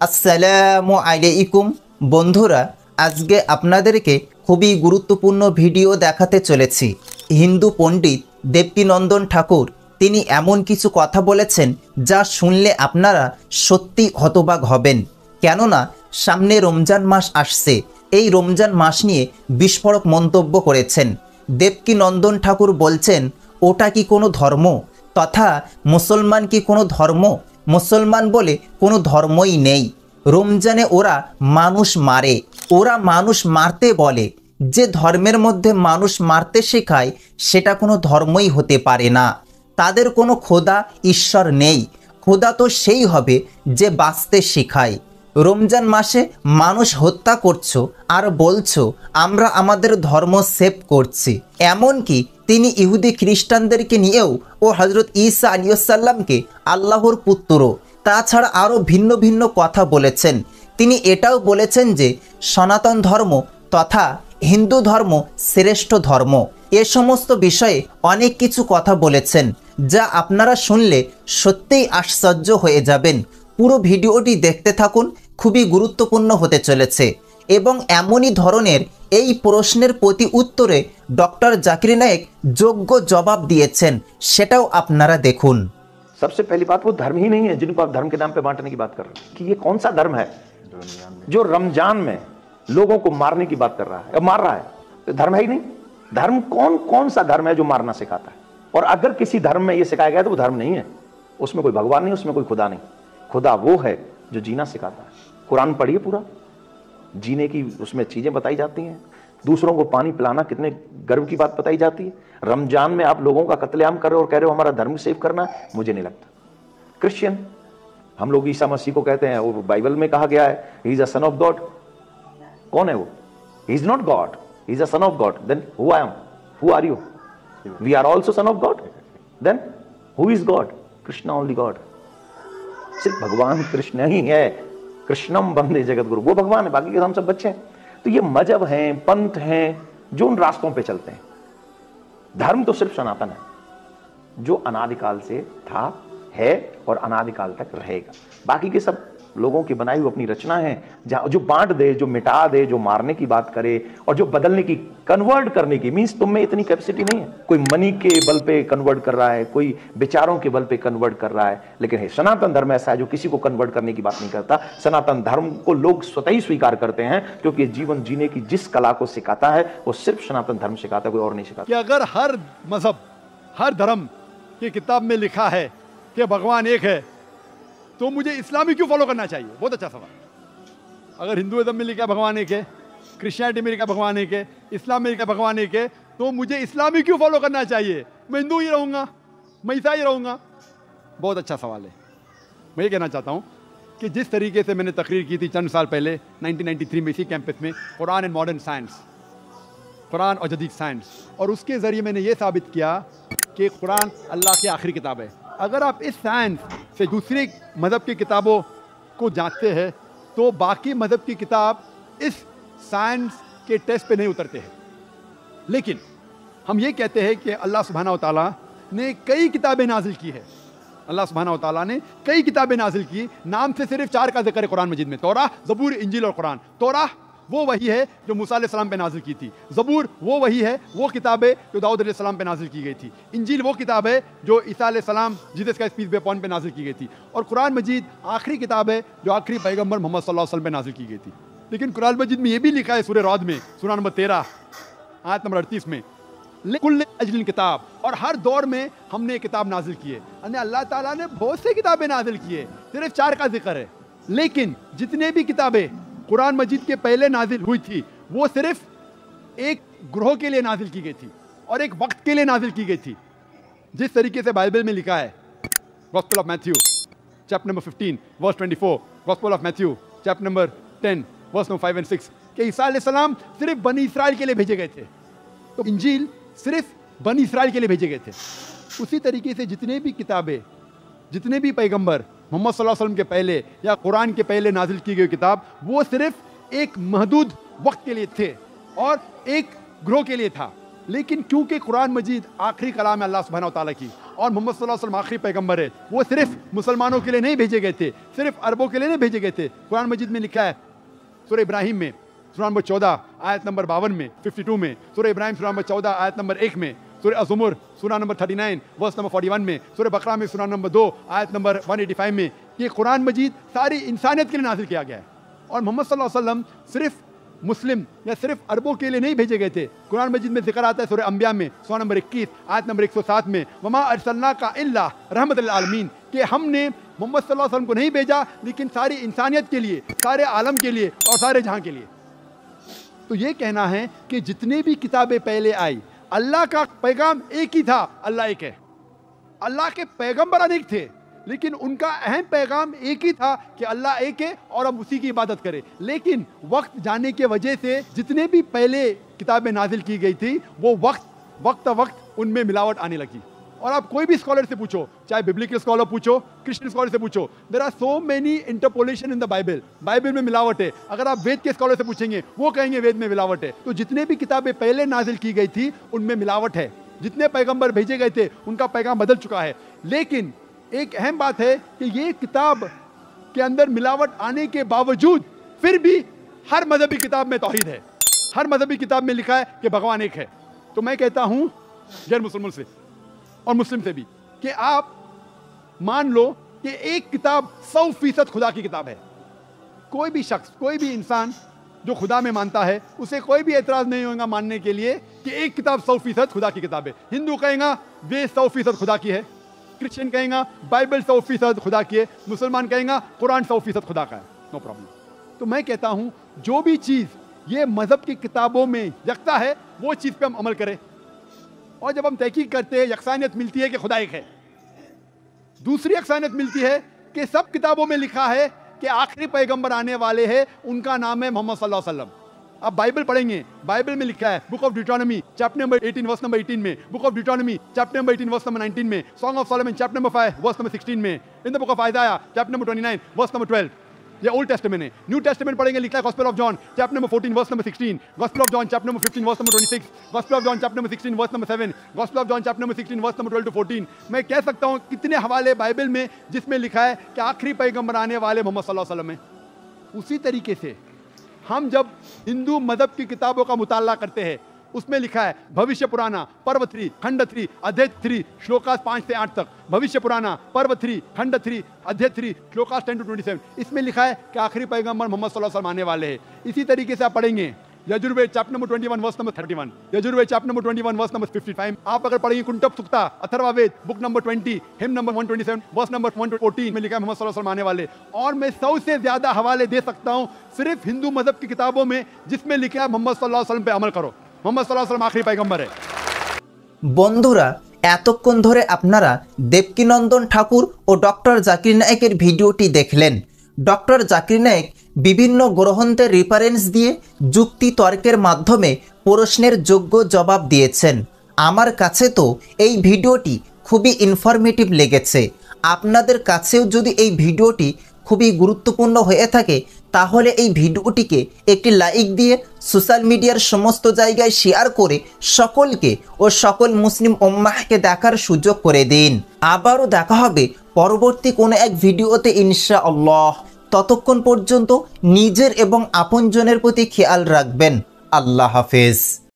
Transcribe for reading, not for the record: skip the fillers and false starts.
আসসালামু আলাইকুম বন্ধুরা, আজকে আপনাদেরকে খুবই গুরুত্বপূর্ণ ভিডিও দেখাতে চলেছি। হিন্দু পণ্ডিত দেবকীনন্দন ঠাকুর তিনি এমন কিছু কথা বলেছেন যা শুনলে আপনারা সত্যি হতবাক হবেন। কেননা সামনে রমজান মাস আসছে। এই রমজান মাস নিয়ে বিস্ফোরক মন্তব্য করেছেন। দেবকীনন্দন ঠাকুর বলছেন, ওটা কি কোনো ধর্ম? তথা মুসলমান কি কোনো ধর্ম? মুসলমান বলে কোনো ধর্মই নেই। রমজানে ওরা মানুষ মারে, ওরা মানুষ মারতে বলে। যে ধর্মের মধ্যে মানুষ মারতে শেখায় সেটা কোনো ধর্মই হতে পারে না। তাদের কোনো খোদা ঈশ্বর নেই। খোদা তো সেই হবে যে বাঁচতে শেখায়। রমজান মাসে মানুষ হত্যা করছো আর বলছো আমরা আমাদের ধর্ম সেভ করছি। এমনকি তিনি ইহুদি খ্রিস্টানদেরকে নিয়েও ও হজরত ঈসা আলাইহিসসালামকে আল্লাহর পুত্র, তাছাড়া আরও ভিন্ন ভিন্ন কথা বলেছেন। তিনি এটাও বলেছেন যে সনাতন ধর্ম তথা হিন্দু ধর্ম শ্রেষ্ঠ ধর্ম। এ সমস্ত বিষয়ে অনেক কিছু কথা বলেছেন যা আপনারা শুনলে সত্যিই আশ্চর্য হয়ে যাবেন। পুরো ভিডিওটি দেখতে থাকুন, খুবই গুরুত্বপূর্ণ হতে চলেছে। এবং এমনই ধরনের এই প্রশ্নের প্রতি উত্তরে ডক্টর জাকির নায়েক যোগ্য জবাব দিয়েছেন, সেটাও আপনারা দেখুন। सबसे पहली बात, वो धर्म ही नहीं है जिनको आप धर्म के नाम पे बांटने की बात कर रहे हैं। कि ये कौन सा धर्म है जो रमजान में लोगों को मारने की बात कर रहा है, मार रहा है? तो धर्म है ही नहीं। धर्म कौन सा धर्म है जो मारना सिखाता है? और अगर किसी धर्म में ये सिखाया गया तो वो धर्म नहीं है। उसमें कोई भगवान नहीं, उसमें कोई खुदा नहीं। खुदा वो है जो जीना सिखाता है। कुरान पढ़िए, पूरा जीने की उसमें चीजें बताई जाती हैं। दूसरों को पानी पिलाना कितने गर्व की बात बताई जाती है। रमजान में आप लोगों का कत्लेआम कर रहे हो और कह रहे हो हमारा धर्म सेव करना है, मुझे नहीं लगता। क्रिश्चियन, हम लोग ईसा मसीह को कहते हैं, वो बाइबल में कहा गया है he is a son of God. कौन है वो? He is not God, he is a son of God. Then who I am, who are you? We are also son of God. Then who is God? Krishna only God. सिर्फ भगवान कृष्ण ही है। कृष्णम वंदे जगत गुरु, वो भगवान है, बाकी के हम सब बच्चे हैं। तो ये मजहब हैं, पंथ हैं जो उन रास्तों पे चलते हैं। धर्म तो सिर्फ सनातन है जो अनादिकाल से था, है और अनादिकाल तक रहेगा। बाकी के सब लोगों की बनाई हुई अपनी रचना है, जहां जो बांट दे, जो मिटा दे, जो मारने की बात करे और जो बदलने की, कन्वर्ट करने की। मींस तुम में इतनी कैपेसिटी नहीं है। कोई मनी के बल पे कन्वर्ट कर रहा है, कोई विचारों के बल पे कन्वर्ट कर रहा है, लेकिन है सनातन धर्म ऐसा है जो किसी को कन्वर्ट करने की बात नहीं करता। सनातन धर्म को लोग स्वतः ही स्वीकार करते हैं क्योंकि जीवन जीने की जिस कला को सिखाता है वो सिर्फ सनातन धर्म सिखाता है, कोई और नहीं सिखाता। कि अगर हर मजहब, हर धर्म की किताब में लिखा है कि भगवान एक है, तो मुझे इस्लामी क्यों फॉलो करना चाहिए? बहुत अच्छा सवाल। अगर हिंदुइज्म में लिखा भगवान एक है, क्रिश्चियनिटी में लिखा भगवान एक है, इस्लाम में लिखा भगवान एक है, तो मुझे इस्लामी क्यों फॉलो करना चाहिए? मैं हिंदू ही रहूँगा, मैं ईसाई रहूँगा। बहुत अच्छा सवाल है। मैं ये कहना चाहता हूँ कि जिस तरीके से मैंने तकरीर की थी चंद साल पहले 1993 में इसी कैंपस में, Quran and modern science, Quran और जदीद साइंस, और उसके ज़रिए मैंने ये साबित किया कि कुरान अल्लाह की आखिरी किताब है। अगर आप इस साइंस से दूसरे मज़हब की किताबों को जांचते हैं तो बाकी मज़हब की किताब इस साइंस के टेस्ट पे नहीं उतरते हैं। लेकिन हम ये कहते हैं कि अल्लाह सुब्हानहू व तआला ने कई किताबें नाजिल की है। अल्लाह सुब्हानहू व तआला ने कई किताबें नाजिल की। नाम से सिर्फ 4 का जिक्र है कुरान मजीद में, तौराह, ज़बूर, इंजील और कुरान। तौराह वो वही है जो मूसा अलैहिस्सलाम पे नाजिल की थी। ज़बूर वो वही है, वो किताबें जो दाऊद अलैहिस्सलाम पे नाजिल की गई थी। इंजील वो किताब है जो ईसा अलैहिस्सलाम, जीसस का पीस बी अपॉन पे नाजिल की गई थी। और कुरान मजीद आखिरी किताब है जो आखिरी पैगंबर मोहम्मद सल्लल्लाहु अलैहि वसल्लम पे नाजिल की गई थी। लेकिन कुरान मजीद में ये भी लिखा है सूरह राद में, सूरा नंबर 13 आयत नंबर 38 में, कुल्ल अजलिन किताब, और हर दौर में हमने किताब नाजिल की है। यानी अल्लाह ताला ने बहुत सी किताबें नाजिल की है, सिर्फ 4 का जिक्र है। लेकिन जितने भी किताबें कुरान मजीद के पहले नाजिल हुई थी वो सिर्फ एक ग्रोह के लिए नाजिल की गई थी और एक वक्त के लिए नाजिल की गई थी। जिस तरीके से बाइबल में लिखा है, Gospel of Matthew chapter number 15 verse 24, Gospel of Matthew chapter number 10 verse number 5 और 6 कि ईसा अलैहिस्सलाम सिर्फ बनी इसराइल के लिए भेजे गए थे, तो इंजील सिर्फ बनी इसराइल के लिए भेजे गए थे। उसी तरीके से जितने भी किताबें, जितने भी पैगंबर मोहम्मद सल्लल्लाहु अलैहि वसल्लम के पहले या कुरान के पहले नाजिल की गई किताब, वो सिर्फ एक महदूद वक्त के लिए थे और एक ग्रोह के लिए था। लेकिन क्योंकि कुरान मजीद आखिरी कलाम है अल्लाह सुब्हानहू व तआला की और मोहम्मद सल्लल्लाहु अलैहि वसल्लम आखिरी पैगंबर है, वो सिर्फ मुसलमानों के लिए नहीं भेजे गए थे, सिर्फ अरबों के लिए नहीं भेजे गए थे। कुरान मजीद में लिखा है सूरह इब्राहिम में सूरा नंबर 14 आयत नंबर 52 में 52 में, सूरह इब्राहिम सूरा नंबर 14 आयत नंबर 1 में, सूरह अज़ुमर सूरा नंबर 39 वर्स नंबर 41 में, सूरह बकरा में सूरा नंबर 2 आयत नंबर 185 में। ये कुरान मजीद सारी इंसानियत के लिए नाज़िल किया गया है और मोहम्मद सल्लल्लाहु अलैहि वसल्लम सिर्फ मुस्लिम या सिर्फ अरबों के लिए नहीं भेजे गए थे। कुरान मजीद में जिक्र आता है सूरह अंबिया में सूरा नंबर 21 आयत नंबर 107 में, वमा अरसलनाका इल्ला रहमतल लिल आलमीन, कि हमने मोहम्मद सल्लल्लाहु अलैहि वसल्लम को नहीं भेजा लेकिन सारी इंसानियत के लिए, सारे आलम के लिए और सारे जहां के लिए। तो ये कहना है कि जितने भी किताबें पहले आई, अल्लाह का पैगाम एक ही था, अल्लाह एक है। अल्लाह के पैगंबर अनेक थे लेकिन उनका अहम पैगाम एक ही था कि अल्लाह एक है और हम उसी की इबादत करें। लेकिन वक्त जाने के वजह से जितने भी पहले किताबें नाजिल की गई थी वो वक्त उनमें मिलावट आने लगी। और आप कोई भी स्कॉलर से पूछो, चाहे बिब्लिकल स्कॉलर पूछो, क्रिश्चियन स्कॉलर से पूछो, there are so many interpolation in the Bible में मिलावट है। अगर आप वेद के स्कॉलर से पूछेंगे वो कहेंगे वेद में मिलावट है। तो जितने भी किताबें पहले नाजिल की गई थी उनमें मिलावट है, जितने पैगंबर भेजे गए थे उनका पैगाम बदल चुका है। लेकिन एक अहम बात है कि ये किताब के अंदर मिलावट आने के बावजूद फिर भी हर मजहबी किताब में तौहीद है, हर मजहबी किताब में लिखा है कि भगवान एक है। तो मैं कहता हूं गैर मुसलमान से और मुस्लिम से भी कि आप मान लो कि एक किताब 100% खुदा की किताब है। कोई भी शख्स, कोई भी इंसान जो खुदा में मानता है उसे कोई भी एतराज नहीं होगा मानने के लिए कि एक किताब 100% खुदा की किताब है। हिंदू कहेगा वे 100% खुदा की है, क्रिश्चियन कहेगा बाइबल 100% खुदा की है, मुसलमान कहेगा कुरान 100% खुदा का है। No problem. तो मैं कहता हूं जो भी चीज़ ये मजहब की किताबों में यकता है वो चीज़ पे हम अमल करें। और जब हम तहकीक करते हैं यकसानियत मिलती है कि खुदा एक है। दूसरी यकसानियत मिलती है कि सब किताबों में लिखा है कि आखिरी पैगंबर आने वाले हैं, उनका नाम है मोहम्मद सल्लल्लाहु अलैहि वसल्लम। अब बाइबल पढ़ेंगे, बाइबल में लिखा है book of Deuteronomy chapter number 18 verse number 18 में, book of Deuteronomy chapter number 18 verse number 19 में, Song of Solomon chapter number 5 verse number 16 में, in the book of Isaiah chapter number 29 verse number 12। ये Old Testament है। New Testament पढ़ेंगे, लिखा है Gospel of John chapter number 14 verse number 16, Gospel of John chapter number 15 verse number 26, Gospel of John chapter number 16 verse number 7, Gospel of John chapter number 16 verse number 12 to 14। मैं कह सकता हूं कितने हवाले Bible में जिसमें लिखा है कि आखिरी पैगंबर आने वाले मोहम्मद सल्लल्लाहु अलैहि वसल्लम है। उसी तरीके से हम जब हिंदू मजहब की किताबों का मुताला करते हैं उसमें लिखा है भविष्य पुराना पर्व 3 खंड 3 अध्याय 3 श्लोकास 5 से 8 तक, भविष्य पुराना पर्व 3 खंड 3 अध्याय 3 श्लोकास 10 to 27। इसमें लिखा है कि आखिरी पैगंबर मोहम्मद सल्लल्लाहु अलैहि वसल्लम आने वाले हैं। इसी तरीके से आप पढ़ेंगे Yajurveda chapter number 21 verse number 31, Yajurveda chapter number 21 verse number 55। आप अगर पढ़ेंगे Kuntap Sukta Atharvaveda book number 20 hymn number 127 verse number 114 में लिखा है मोहम्मद सल्लल्लाहु अलैहि वसल्लम आने वाले। और मैं 100 से ज्यादा हवाले दे सकता हूं सिर्फ हिंदू मजहब की किताबों में जिसमें लिखा है मोहम्मद सल्लल्लाहु अलैहि वसल्लम पे अमल करो, मोहम्मद सल्लल्लाहु अलैहि वसल्लम आखिरी पैगंबर है। বন্ধুরা এতক্ষণ ধরে আপনারা দেবকীনন্দন ঠাকুর ও ডক্টর জাকির নায়েকের ভিডিওটি দেখলেন। ডক্টর জাকির নায়েক বিভিন্ন গ্রন্থের রেফারেন্স দিয়ে যুক্তি তর্কের মাধ্যমে প্রশ্নের যোগ্য জবাব দিয়েছেন। আমার কাছে তো এই ভিডিওটি খুবই ইনফরমেটিভ লেগেছে। আপনাদের কাছেও যদি এই ভিডিওটি খুবই গুরুত্বপূর্ণ হয়ে থাকে তাহলে এই ভিডিওটিকে একটি লাইক দিয়ে সোশ্যাল মিডিয়ার সমস্ত জায়গায় শেয়ার করে সকলকে ও সকল মুসলিম উম্মাহকে দেখার সুযোগ করে দিন। আবারও দেখা হবে পরবর্তী কোনো এক ভিডিওতে ইনশাআল্লাহ। ততক্ষণ পর্যন্ত নিজের এবং আপনজনের প্রতি খেয়াল রাখবেন। আল্লাহ হাফেজ।